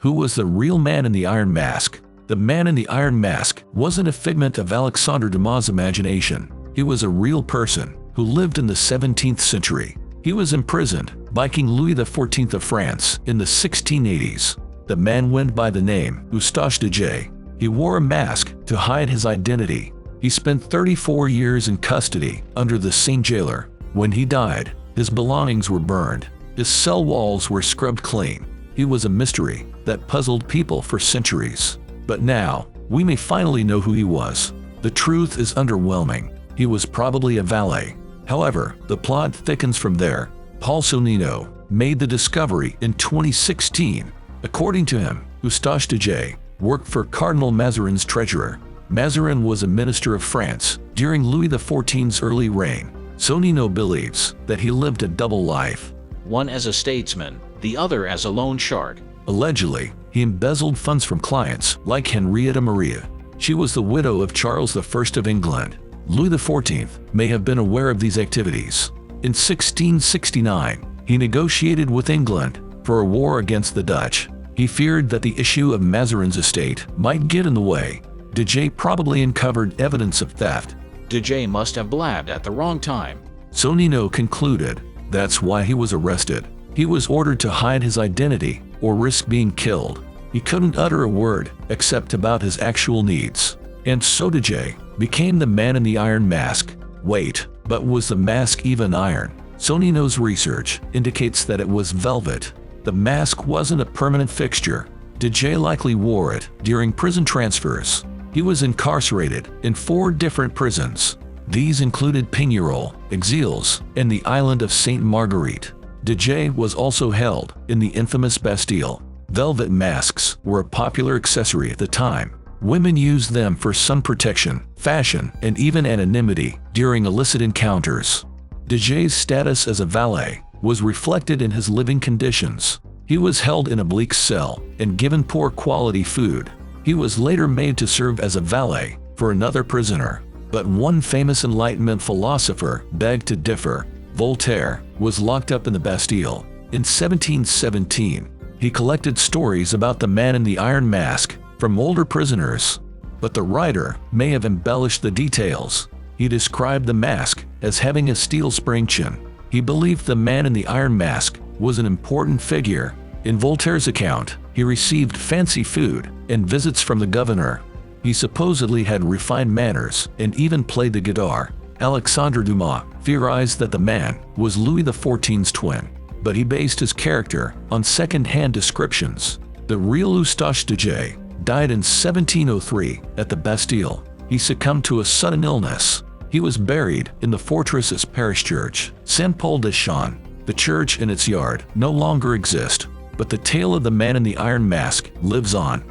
Who was the real man in the Iron Mask? The man in the Iron Mask wasn't a figment of Alexandre Dumas' imagination. He was a real person who lived in the 17th century. He was imprisoned by King Louis XIV of France in the 1680s. The man went by the name Eustache de Jay. He wore a mask to hide his identity. He spent 34 years in custody under the same jailer. When he died, his belongings were burned. His cell walls were scrubbed clean. He was a mystery that puzzled people for centuries. But now, we may finally know who he was. The truth is underwhelming. He was probably a valet. However, the plot thickens from there. Paul Sonnino made the discovery in 2016. According to him, Eustache de Jay worked for Cardinal Mazarin's treasurer. Mazarin was a minister of France during Louis XIV's early reign. Sonnino believes that he lived a double life. One as a statesman, the other as a loan shark. Allegedly, he embezzled funds from clients like Henrietta Maria. She was the widow of Charles I of England. Louis XIV may have been aware of these activities. In 1669, he negotiated with England for a war against the Dutch. He feared that the issue of Mazarin's estate might get in the way. De Jay probably uncovered evidence of theft. De Jay must have blabbed at the wrong time. Sonnino concluded that's why he was arrested. He was ordered to hide his identity or risk being killed. He couldn't utter a word except about his actual needs. And so de Jay became the man in the Iron Mask. Wait, but was the mask even iron? Sonnino's research indicates that it was velvet. The mask wasn't a permanent fixture. De Jay likely wore it during prison transfers. He was incarcerated in 4 different prisons. These included Pignerol, Exilles, and the island of Sainte Marguerite. De Jay was also held in the infamous Bastille. Velvet masks were a popular accessory at the time. Women used them for sun protection, fashion, and even anonymity during illicit encounters. De Jay's status as a valet was reflected in his living conditions. He was held in a bleak cell and given poor quality food. He was later made to serve as a valet for another prisoner. But one famous Enlightenment philosopher begged to differ. Voltaire was locked up in the Bastille. In 1717, he collected stories about the man in the Iron Mask from older prisoners. But the writer may have embellished the details. He described the mask as having a steel spring chin. He believed the man in the Iron Mask was an important figure. In Voltaire's account, he received fancy food and visits from the governor. He supposedly had refined manners and even played the guitar. Alexandre Dumas theorized that the man was Louis XIV's twin, but he based his character on second-hand descriptions. The real Eustache de Jay died in 1703 at the Bastille. He succumbed to a sudden illness. He was buried in the fortress's parish church, Saint-Paul-des-Champs. The church and its yard no longer exist, but the tale of the man in the Iron Mask lives on.